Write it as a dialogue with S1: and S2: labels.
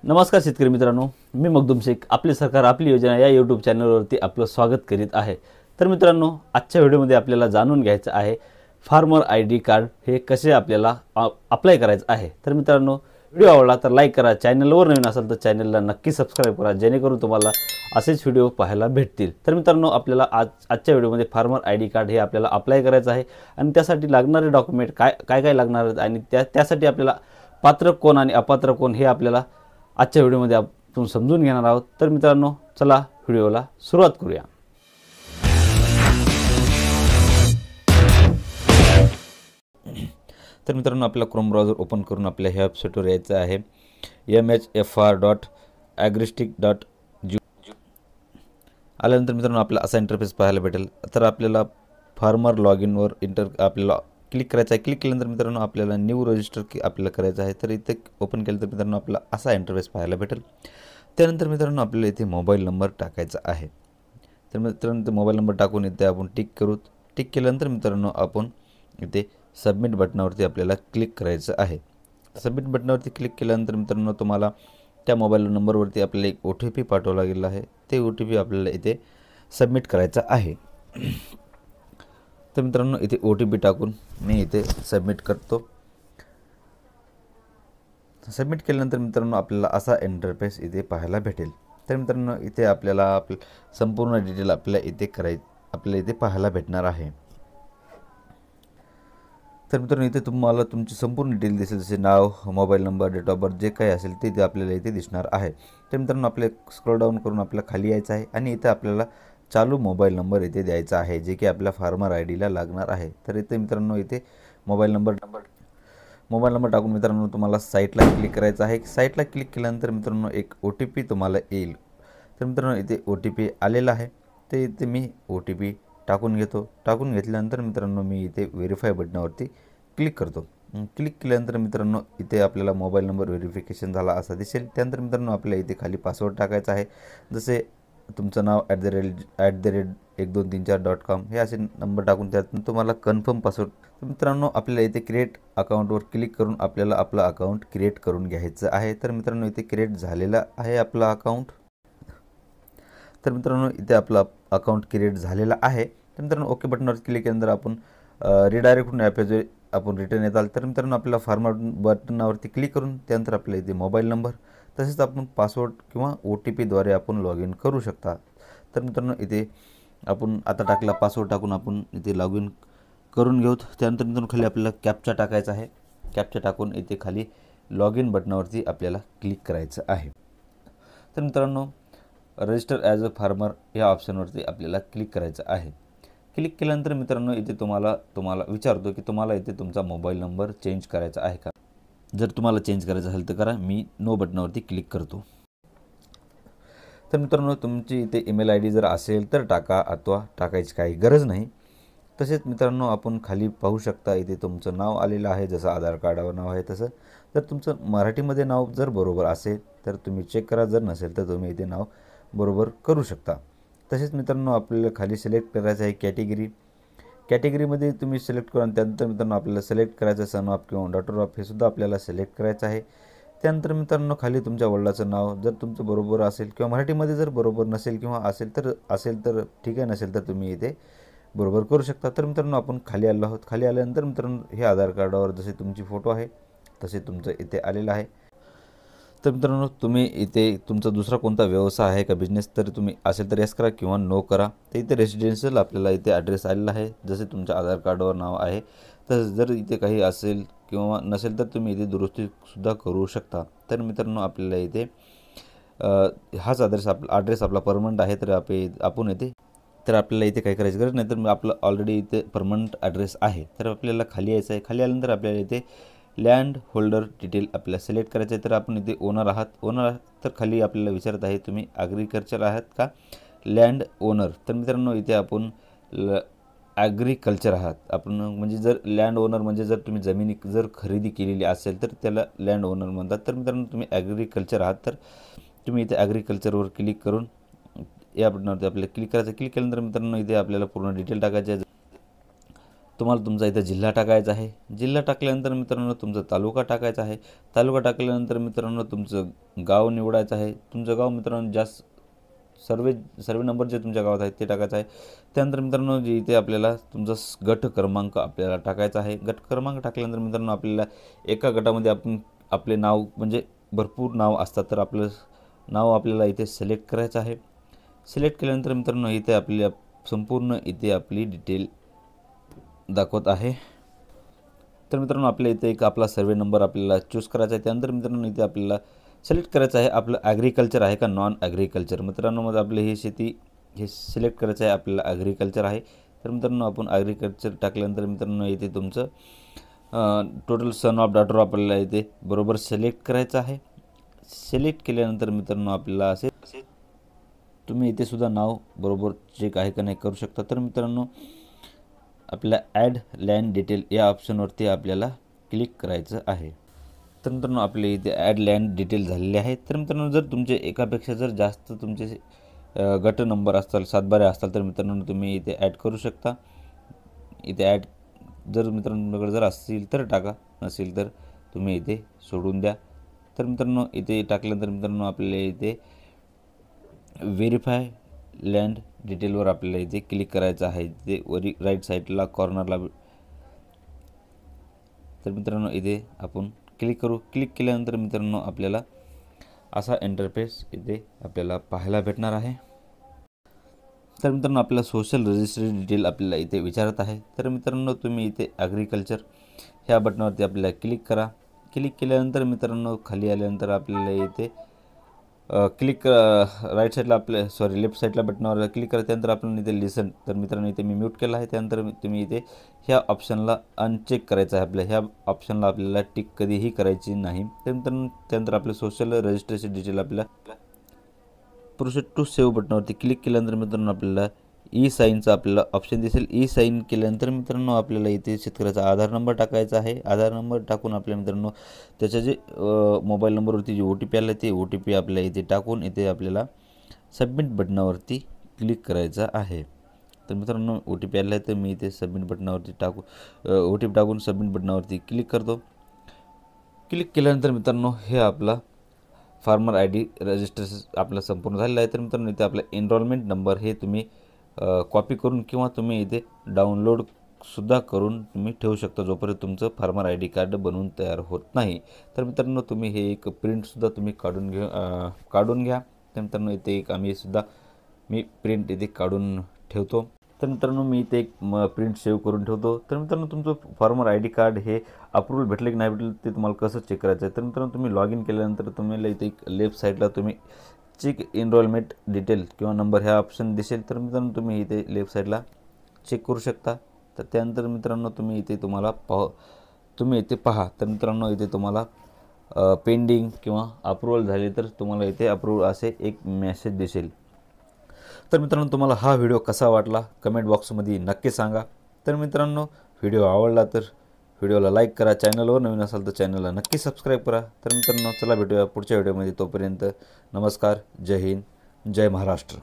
S1: नमस्कार शेतकरी मित्रांनो, मी मखदूम शेख आपले सरकार आपली योजना या यूट्यूब चॅनलवरती आपलं स्वागत करीत आहे। तर मित्रांनो, आजच्या व्हिडिओमध्ये आपल्याला जाणून घ्यायचं आहे फार्मर आयडी कार्ड हे कसे आपल्याला अप्लाय करायचं आहे। तर मित्रांनो, व्हिडिओ आवडला तर लाईक करा, चॅनलवर नवीन असाल तर चॅनलला नक्की सबस्क्राइब करा, जेणेकरून तुम्हाला असेच व्हिडिओ पाहायला भेटतील। तर मित्रांनो, आपल्याला आजच्या व्हिडिओमध्ये फार्मर आयडी कार्ड हे आपल्याला अप्लाय करायचं आहे आणि त्यासाठी लागणारे डॉक्युमेंट काय लागणार आहेत आणि त्यासाठी आपल्याला पात्र कोण आणि अपात्र कोण हे आपल्याला आजच्या व्हिडिओमध्ये आपण समजून घेणार आहोत। तर मित्रांनो, चला व्हिडिओला सुरुवात करूया। तर मित्रांनो, आपला क्रोम ब्राउझर ओपन करून आपल्या ह्या वेबसाईटवर यायचं आहे mhfr.agristic.gov। आल्यानंतर मित्रांनो, आपला असा इंटरफेस पाहायला भेटेल। तर आपल्याला फार्मर लॉगिनवर आपल्याला क्लिक करायचं आहे। क्लिक केल्यानंतर मित्रांनो, आपल्याला न्यू रजिस्टर आपल्याला करायचं आहे। तर इथे ओपन केलं तर मित्रांनो, आपला असा इंटरफेस पाहायला भेटेल। त्यानंतर मित्रांनो, आपल्याला इथे मोबाईल नंबर टाकायचा आहे। तर मित्रांनो, मोबाईल नंबर टाकून इथे आपण टिक करू। टिक केल्यानंतर मित्रांनो, आपण इथे सबमिट बटनावरती आपल्याला क्लिक करायचं आहे। सबमिट बटनावरती क्लिक केल्यानंतर मित्रांनो, तुम्हाला त्या मोबाईल नंबरवरती आपल्याला एक OTP पाठवला गेला आहे। ते OTP आपल्याला इथे सबमिट करायचा आहे। तर मित्रांनो, इथे OTP टाकून मी इथे सबमिट करतो। सबमिट केल्यानंतर मित्रांनो, आपल्याला असा इंटरफेस इथे पाहायला भेटेल। तर मित्रांनो, इथे आपल्याला संपूर्ण डिटेल आपल्याला इथे पाहायला भेटणार आहे। तर मित्रांनो, इथे तुम्हाला तुमची संपूर्ण डिटेल दिसेल, जसे नाव, mobile number, date of birth जे काही असेल ते आपल्याला इथे दिसणार आहे। तर मित्रांनो, आपले स्क्रॉल डाऊन करून आपल्याला खाली यायचं आहे आणि इथे आपल्याला चालू मोबाईल नंबर इथे द्यायचा आहे, जे की आपल्या फार्मर आयडीला लागणार आहे। तर इथे मित्रांनो, इथे मोबाईल नंबर टाकून मित्रांनो, तुम्हाला साईटला क्लिक करायचं आहे। साईटला क्लिक केल्यानंतर मित्रांनो, एक OTP तुम्हाला येईल। तर मित्रांनो, इथे OTP आलेला आहे। ते इथे मी OTP टाकून घेतो। टाकून घेतल्यानंतर मित्रांनो, मी इथे व्हेरीफाय बटनावरती क्लिक करतो। क्लिक केल्यानंतर मित्रांनो, इथे आपल्याला मोबाईल नंबर व्हेरिफिकेशन झाला असा दिसेल। त्यानंतर मित्रांनो, आपल्याला इथे खाली पासवर्ड टाकायचा आहे, जसे तुमचं नाव @1234.com हे असे नंबर टाकून त्यातून तुम्हाला कन्फर्म पासवर्ड। तर मित्रांनो, आपल्याला इथे क्रिएट अकाउंटवर क्लिक करून आपल्याला आपलं अकाउंट क्रिएट करून घ्यायचं आहे। तर मित्रांनो, इथे क्रिएट झालेला आहे आपला अकाउंट। तर मित्रांनो, इथे आपला अकाउंट क्रिएट झालेला आहे। तर मित्रांनो, ओके बटनावर क्लिक केल्यानंतर आपण रिडायरेक्ट होऊन ॲपवर आपण रिटर्न येताल। तर मित्रांनो, आपल्याला फार्मर बटनावरती क्लिक करून त्यानंतर आपल्याला इथे मोबाईल नंबर तसेच आपण पासवर्ड किंवा OTPद्वारे आपण लॉग इन करू शकता। तर मित्रांनो, इथे आपण आता टाकला पासवर्ड टाकून आपण इथे लॉग इन करून घेऊ। त्यानंतर मित्रांनो, खाली आपल्याला कॅप्चा टाकायचा आहे। कॅप्चा टाकून इथे खाली लॉग इन बटनावरती आपल्याला क्लिक करायचं आहे। तर मित्रांनो, रजिस्टर ॲज अ फार्मर या ऑप्शनवरती आपल्याला क्लिक करायचं आहे। क्लिक केल्यानंतर मित्रांनो, इथे तुम्हाला विचारतो की तुम्हाला इथे तुमचा मोबाईल नंबर चेंज करायचा आहे का। जर तुम्हाला चेंज करायचं असेल तर करा। मी नो बटनावरती क्लिक करतो। तर मित्रांनो, तुमची इथे ईमेल ID जर असेल तर टाका, अथवा टाकायची काही गरज नाही। तसेच मित्रांनो, आपण खाली पाहू शकता इथे तुमचं नाव आलेलं आहे, जसं आधार कार्डावर नाव आहे तसं। तर तुमचं मराठीमध्ये नाव जर बरोबर असेल तर तुम्ही चेक करा, जर नसेल तर तुम्ही इथे नाव बरोबर करू शकता। तसेच मित्रांनो, आपल्याला खाली सिलेक्ट करायचं आहे कॅटेगरीमध्ये तुम्ही सिलेक्ट करा। त्यानंतर मित्रांनो, आपल्याला सिलेक्ट करायचं सन ऑफ किंवा डॉटर ऑफ हे सुद्धा आपल्याला सिलेक्ट करायचं आहे। त्यानंतर मित्रांनो, खाली तुमच्या वडिलाचं नाव जर तुमचं बरोबर असेल किंवा मराठीमध्ये जर बरोबर नसेल किंवा असेल तर ठीक आहे, नसेल तर तुम्ही इथे बरोबर करू शकता। तर मित्रांनो, आपण खाली आलो आहोत। खाली आल्यानंतर मित्रांनो, हे आधार कार्डावर जसे तुमची फोटो आहे तसे तुमचं इथे आलेलं आहे। तर मित्रांनो, तुम्ही इथे तुमचा दुसरा कोणता व्यवसाय आहे का बिझनेस तर तुम्ही असेल तर येस करा किंवा नो करा। तर इथे रेसिडेन्शियल आपल्याला इथे ॲड्रेस आलेला आहे, जसे तुमच्या आधार कार्डावर नाव आहे। तर जर इथे काही असेल किंवा नसेल तर तुम्ही इथे दुरुस्तीसुद्धा करू शकता। तर मित्रांनो, आपल्याला इथे हाच ॲड्रेस आपला परमनंट आहे। तर आपण इथे आपल्याला इथे काही करायची गरज नाही। तर आपलं ऑलरेडी इथे परमनंट ॲड्रेस आहे। तर आपल्याला खाली यायचं आहे। खाली आल्यानंतर आपल्याला इथे लँड होल्डर डिटेल आपल्याला सिलेक्ट करायचं आहे। तर आपण इथे ओनर आहात तर खाली आपल्याला विचारत आहे तुम्ही ॲग्रिकल्चर आहात का लँड ओनर। तर मित्रांनो, इथे आपण ॲग्रिकल्चर आहात आपण, म्हणजे जर लँड ओनर म्हणजे जर तुम्ही जमिनी जर खरेदी केलेली असेल तर त्याला लँड ओनर म्हणतात। तर मित्रांनो, तुम्ही ॲग्रिकल्चर आहात तर तुम्ही इथे ॲग्रिकल्चरवर क्लिक करून या बटनावरती आपल्याला क्लिक करायचं। क्लिक केल्यानंतर मित्रांनो, इथे आपल्याला पूर्ण डिटेल टाकायचे आहे, तुम्हाला तुमचा इथं जिल्हा टाकायचा आहे. जिल्हा टाकल्यानंतर मित्रांनो तुमचा तालुका टाकायचा आहे. तालुका टाकल्यानंतर मित्रांनो तुमचं गाव निवडायचं आहे. तुमचं गाव मित्रांनो जास्त सर्वे नंबर जे तुमच्या गावात आहेत ते टाकायचं आहे. त्यानंतर मित्रांनो जे इथे आपल्याला तुमचा गट क्रमांक आपल्याला टाकायचा आहे. गट क्रमांक टाकल्यानंतर मित्रांनो आपल्याला एका गटामध्ये आपण आपले नाव म्हणजे भरपूर नाव असतात, तर आपलं नाव आपल्याला इथे सिलेक्ट करायचं आहे. सिलेक्ट केल्यानंतर मित्रांनो इथे आपल्या संपूर्ण इथे आपली डिटेल दाखवत आहे. तर मित्रांनो आपल्या इथे एक आपला सर्वे नंबर आपल्याला चूज करायचा आहे. त्यानंतर मित्रांनो इथे आपल्याला सिलेक्ट करायचं आहे आपलं ॲग्रिकल्चर आहे का नॉन ॲग्रिकल्चर. मित्रांनो मग आपले ही शेती हे सिलेक्ट करायचं आहे आपल्याला ॲग्रिकल्चर आहे. तर मित्रांनो आपण ॲग्रिकल्चर टाकल्यानंतर मित्रांनो इथे तुमचं टोटल सन ऑफ डॉटर आपल्याला इथे बरोबर सिलेक्ट करायचं आहे. सिलेक्ट केल्यानंतर मित्रांनो आपल्याला असे तुम्ही इथे सुद्धा नाव बरोबर चेक आहे का नाही करू शकता. तर मित्रांनो आपल्या ॲड लँड डिटेल या ऑप्शनवरती आपल्याला क्लिक करायचं आहे. तर मित्रांनो आपले इथे ॲड लँड डिटेल झालेले आहेत. तर मित्रांनो जर तुमचे एकापेक्षा जर जास्त तुमचे गट नंबर असतील, सातबारे असतील, तर मित्रांनो तुम्ही इथे ॲड करू शकता. इथे ॲड जर मित्रांकडे जर असतील तर टाका, नसेल तर तुम्ही इथे सोडून द्या. तर मित्रांनो इथे टाकल्यानंतर मित्रांनो आपल्याला इथे व्हेरीफाय लँड डिटेलवर आपल्याला इथे क्लिक करायचं आहे. इथे वरी राईट साईडला कॉर्नरला. तर मित्रांनो इथे आपण क्लिक करू. क्लिक केल्यानंतर मित्रांनो आपल्याला असा इंटरफेस इथे आपल्याला पाहायला भेटणार आहे. तर मित्रांनो आपल्याला सोशल रजिस्ट्रेशन डिटेल आपल्याला इथे विचारत आहे. तर मित्रांनो तुम्ही इथे ॲग्रिकल्चर ह्या बटनावरती आपल्याला क्लिक करा. क्लिक केल्यानंतर मित्रांनो खाली आल्यानंतर आपल्याला इथे राईट साईडला लेफ्ट साईडला बटनावर क्लिक करा. त्यानंतर आपण इथे लिसन. तर मित्रांनो इथे मी म्यूट केला आहे. त्यानंतर तुम्ही इथे ह्या ऑप्शनला अनचेक करायचं आहे. ह्या ऑप्शनला आपल्याला टिक कधीही करायची नाही. त्यानंतर आपलं सोशल रजिस्ट्रेशन डिटेल आपल्याला प्रोसेस टू सेव्ह बटनावरती क्लिक केल्यानंतर मित्रांनो आपल्याला ई साईनचा आपल्याला ऑप्शन दिसेल. ई साईन केल्यानंतर मित्रांनो आपल्याला इथे शेतकऱ्याचा आधार नंबर टाकायचा आहे. आधार नंबर टाकून आपल्या मित्रांनो त्याच्या जे मोबाईल नंबरवरती जे OTP आलं ते OTP आपल्याला इथे टाकून इथे आपल्याला सबमिट बटनावरती क्लिक करायचा आहे. तर मित्रांनो OTP आला आहे तर मी इथे सबमिट बटनावरती OTP टाकून सबमिट बटनावरती क्लिक करतो. क्लिक केल्यानंतर मित्रांनो हे आपला फार्मर ID रजिस्ट्रेशन आपलं संपूर्ण झालेलं आहे. तर मित्रांनो इथे आपला एनरोलमेंट नंबर हे तुम्ही कॉपी करून किंवा तुम्ही इथे डाउनलोडसुद्धा करून तुम्ही ठेवू शकता जोपर्यंत तुमचं फार्मर ID कार्ड बनवून तयार होत नाही. तर मित्रांनो तुम्ही हे एक प्रिंटसुद्धा तुम्ही काढून घ्या. तर मित्रांनो इथे एक मी प्रिंट इथे काढून ठेवतो. तर मित्रांनो मी इथे एक प्रिंट सेव्ह करून ठेवतो. तर मित्रांनो तुमचं फार्मर ID कार्ड हे अप्रूव्हल भेटले की नाही भेटलं ते तुम्हाला कसं चेक करायचं आहे. तर मित्रांनो तुम्ही लॉग इन केल्यानंतर तुम्हाला इथे एक लेफ्ट साईडला तुम्ही चेक एनरोलमेंट डिटेल किंवा नंबर ह्या ऑप्शन दिसेल. तर मित्रांनो तुम्ही इथे लेफ्ट साईडला चेक करू शकता. तर त्यानंतर मित्रांनो तुम्ही इथे पहा. तर मित्रांनो इथे तुम्हाला पेंडिंग किंवा अप्रूव्हल झाले तर तुम्हाला इथे अप्रूव्ह असे एक मेसेज दिसेल. तर मित्रांनो तुम्हाला हा व्हिडिओ कसा वाटला कमेंट बॉक्समध्ये नक्की सांगा. तर मित्रांनो व्हिडिओ आवडला तर व्हिडिओला लाईक करा. चॅनलवर नवीन असाल तर चॅनलला नक्की सबस्क्राईब करा. तर मित्रांनो चला भेटूया पुढच्या व्हिडिओमध्ये. तोपर्यंत नमस्कार, जय हिंद, जय महाराष्ट्र.